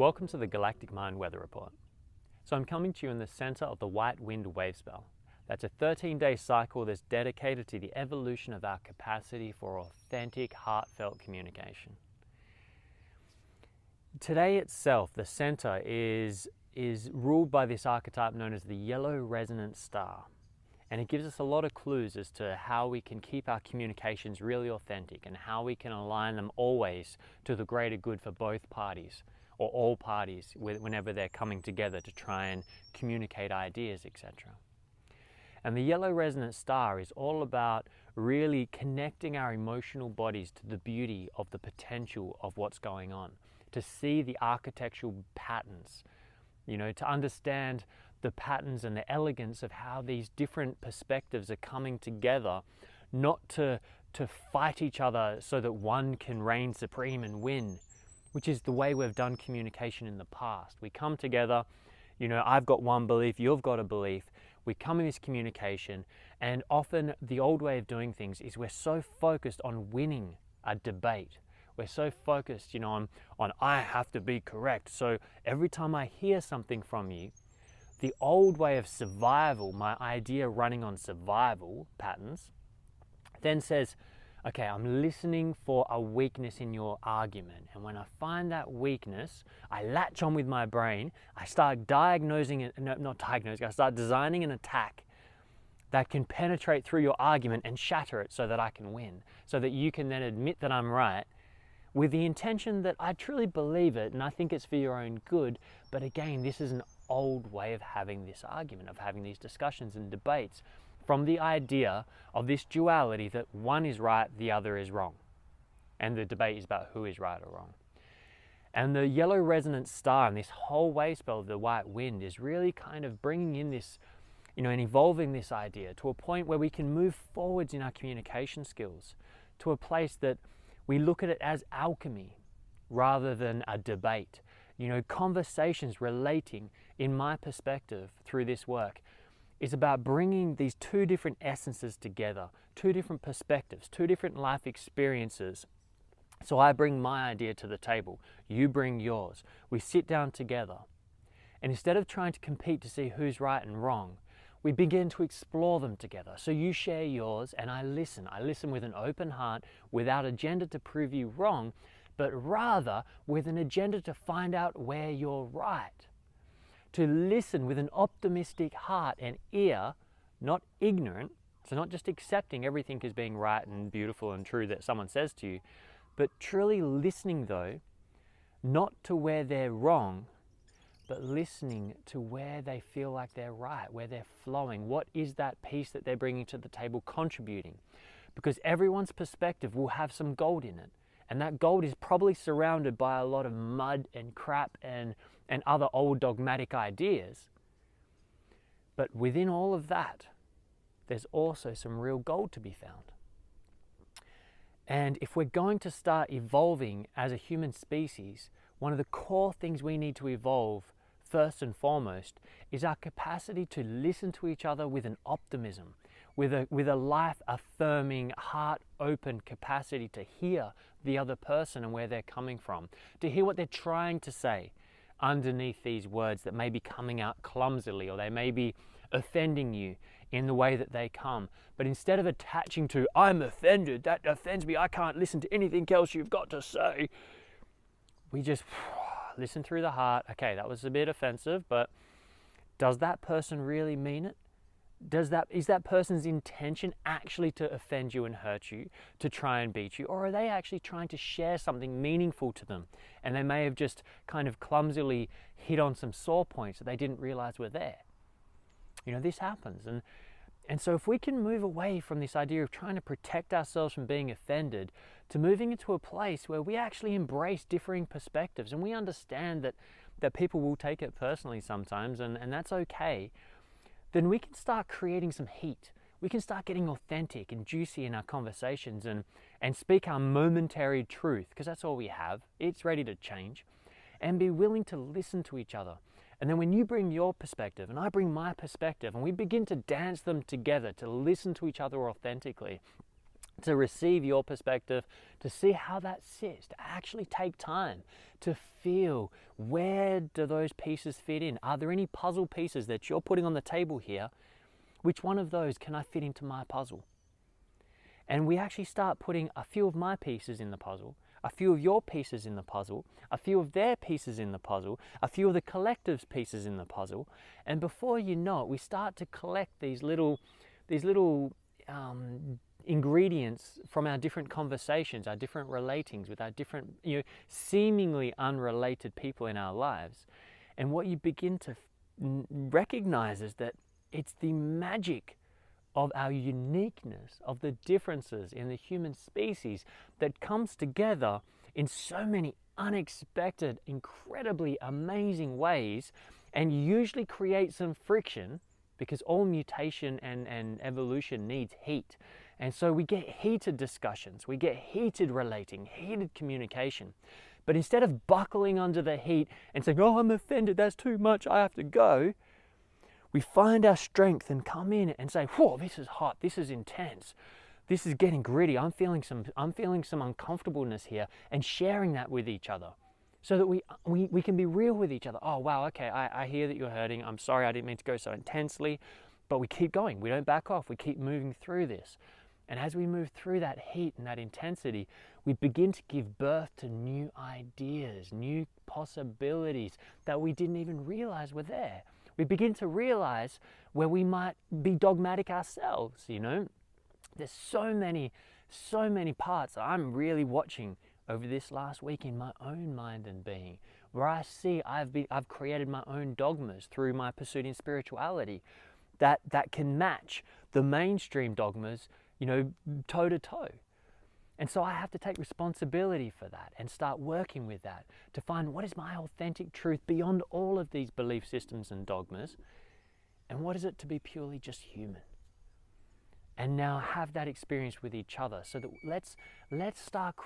Welcome to the Galactic Mind Weather Report. So I'm coming to you in the center of the White Wind Wavespell. That's a 13-day cycle that's dedicated to the evolution of our capacity for authentic, heartfelt communication. Today itself, the center is ruled by this archetype known as the yellow resonant star. And it gives us a lot of clues as to how we can keep our communications really authentic and how we can align them always to the greater good for both parties, or all parties, whenever they're coming together to try and communicate ideas, etc. And the yellow resonant star is all about really connecting our emotional bodies to the beauty of the potential of what's going on, to see the architectural patterns, to understand the patterns and the elegance of how these different perspectives are coming together, not to fight each other so that one can reign supreme and win, which is the way we've done communication in the past. We come together, I've got one belief, you've got a belief, we come in this communication, and often the old way of doing things is we're so focused on winning a debate. We're so focused, on I have to be correct. So every time I hear something from you, the old way of survival, my idea running on survival patterns, then says, okay, I'm listening for a weakness in your argument. And when I find that weakness, I latch on with my brain, I start I start designing an attack that can penetrate through your argument and shatter it so that I can win, so that you can then admit that I'm right, with the intention that I truly believe it and I think it's for your own good. But again, this is an old way of having this argument, of having these discussions and debates, from the idea of this duality that one is right, the other is wrong. And the debate is about who is right or wrong. And the yellow resonant star and this whole wavespell of the white wind is really kind of bringing in this, and evolving this idea to a point where we can move forwards in our communication skills, to a place that we look at it as alchemy rather than a debate. Conversations relating, in my perspective, through this work, is about bringing these two different essences together, two different perspectives, two different life experiences. So I bring my idea to the table, you bring yours. We sit down together, and instead of trying to compete to see who's right and wrong, we begin to explore them together. So you share yours and I listen. I listen with an open heart, without agenda to prove you wrong, but rather with an agenda to find out where you're right. To listen with an optimistic heart and ear, not ignorant, so not just accepting everything as being right and beautiful and true that someone says to you, but truly listening though, not to where they're wrong, but listening to where they feel like they're right, where they're flowing. What is that piece that they're bringing to the table contributing? Because everyone's perspective will have some gold in it. And that gold is probably surrounded by a lot of mud and crap and other old dogmatic ideas. But within all of that, there's also some real gold to be found. And if we're going to start evolving as a human species, one of the core things we need to evolve first and foremost is our capacity to listen to each other with an optimism, with a life-affirming, heart-open capacity to hear the other person and where they're coming from, to hear what they're trying to say underneath these words that may be coming out clumsily, or they may be offending you in the way that they come. But instead of attaching to, I'm offended, that offends me, I can't listen to anything else you've got to say, we just listen through the heart. Okay, that was a bit offensive, but does that person really mean it? Is that person's intention actually to offend you and hurt you, to try and beat you? Or are they actually trying to share something meaningful to them? And they may have just kind of clumsily hit on some sore points that they didn't realize were there. This happens. And so if we can move away from this idea of trying to protect ourselves from being offended, to moving into a place where we actually embrace differing perspectives, and we understand that people will take it personally sometimes, and that's okay, then we can start creating some heat. We can start getting authentic and juicy in our conversations and speak our momentary truth, because that's all we have. It's ready to change, and be willing to listen to each other. And then when you bring your perspective and I bring my perspective, and we begin to dance them together, to listen to each other authentically, to receive your perspective, to see how that sits, to actually take time to feel, where do those pieces fit in? Are there any puzzle pieces that you're putting on the table here? Which one of those can I fit into my puzzle? And we actually start putting a few of my pieces in the puzzle, a few of your pieces in the puzzle, a few of their pieces in the puzzle, a few of the collective's pieces in the puzzle. And before you know it, we start to collect these little ingredients from our different conversations, our different relatings with our different, seemingly unrelated people in our lives. And what you begin to recognize is that it's the magic of our uniqueness, of the differences in the human species that comes together in so many unexpected, incredibly amazing ways, and usually creates some friction, because all mutation and evolution needs heat. And so we get heated discussions, we get heated relating, heated communication. But instead of buckling under the heat and saying, oh, I'm offended, that's too much, I have to go, we find our strength and come in and say, whoa, this is hot, this is intense, this is getting gritty, I'm feeling some uncomfortableness here, and sharing that with each other so that we can be real with each other. Oh, wow, okay, I hear that you're hurting, I'm sorry, I didn't mean to go so intensely, but we keep going, we don't back off, we keep moving through this. And as we move through that heat and that intensity, we begin to give birth to new ideas, new possibilities that we didn't even realize were there. We begin to realize where we might be dogmatic ourselves, There's so many parts I'm really watching over this last week in my own mind and being, where I see I've created my own dogmas through my pursuit in spirituality that can match the mainstream dogmas, toe to toe. And so I have to take responsibility for that and start working with that to find what is my authentic truth beyond all of these belief systems and dogmas, and what is it to be purely just human. And now have that experience with each other, so that let's start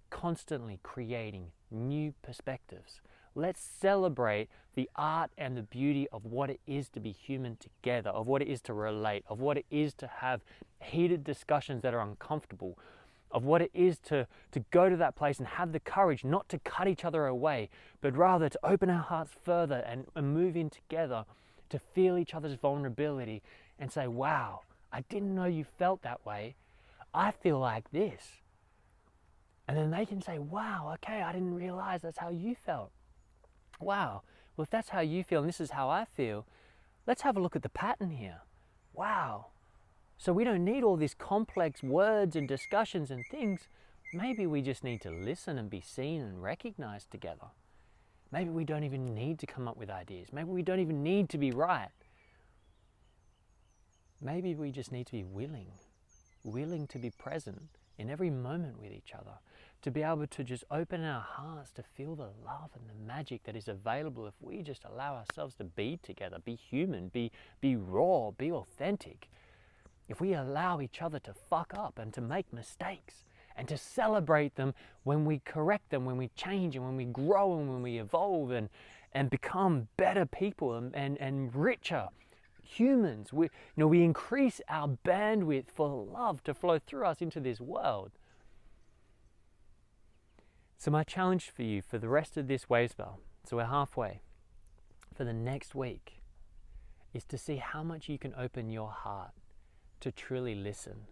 constantly creating new perspectives. Let's celebrate the art and the beauty of what it is to be human together, of what it is to relate, of what it is to have heated discussions that are uncomfortable, of what it is to go to that place and have the courage not to cut each other away, but rather to open our hearts further and move in together, to feel each other's vulnerability and say, wow, I didn't know you felt that way. I feel like this. And then they can say, wow, okay, I didn't realize that's how you felt. Wow, well, if that's how you feel and this is how I feel, let's have a look at the pattern here. Wow. So we don't need all these complex words and discussions and things. Maybe we just need to listen and be seen and recognized together. Maybe we don't even need to come up with ideas. Maybe we don't even need to be right. Maybe we just need to be willing to be present in every moment with each other, to be able to just open our hearts to feel the love and the magic that is available if we just allow ourselves to be together, be human, be raw, be authentic. If we allow each other to fuck up and to make mistakes and to celebrate them when we correct them, when we change and when we grow and when we evolve and become better people and richer humans, we increase our bandwidth for love to flow through us into this world. So my challenge for you for the rest of this Wavespell, so we're halfway, for the next week, is to see how much you can open your heart to truly listen,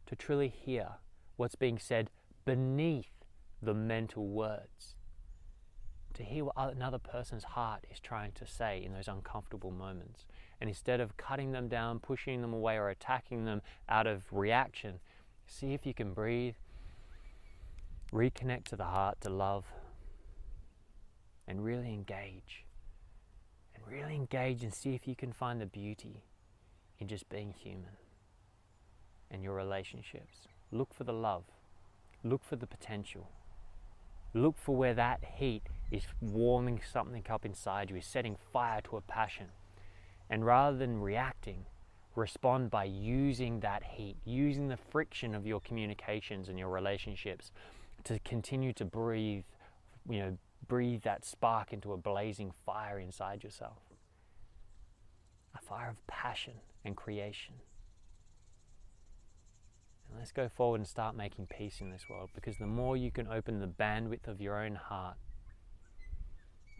to truly hear what's being said beneath the mental words, to hear what another person's heart is trying to say in those uncomfortable moments. And instead of cutting them down, pushing them away, or attacking them out of reaction, see if you can breathe, reconnect to the heart, to love, and really engage. And really engage and see if you can find the beauty in just being human and your relationships. Look for the love. Look for the potential. Look for where that heat is warming something up inside you, is setting fire to a passion. And rather than reacting, respond by using that heat, using the friction of your communications and your relationships to continue to breathe that spark into a blazing fire inside yourself. A fire of passion and creation. Let's go forward and start making peace in this world, because the more you can open the bandwidth of your own heart,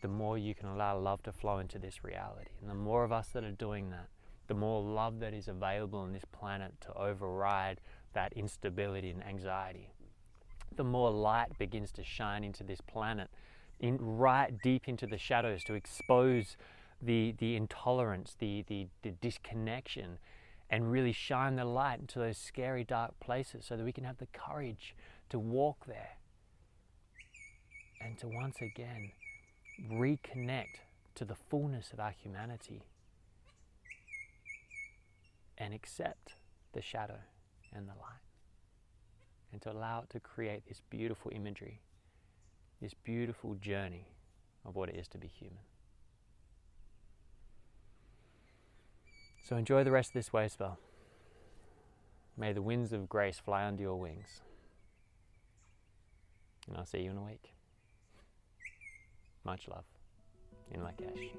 the more you can allow love to flow into this reality. And the more of us that are doing that, the more love that is available on this planet to override that instability and anxiety. The more light begins to shine into this planet, right deep into the shadows, to expose the intolerance, the disconnection, and really shine the light into those scary dark places, so that we can have the courage to walk there and to once again reconnect to the fullness of our humanity and accept the shadow and the light, and to allow it to create this beautiful imagery, this beautiful journey of what it is to be human. So enjoy the rest of this Wavespell. May the winds of grace fly under your wings. And I'll see you in a week. Much love. In Lakesh.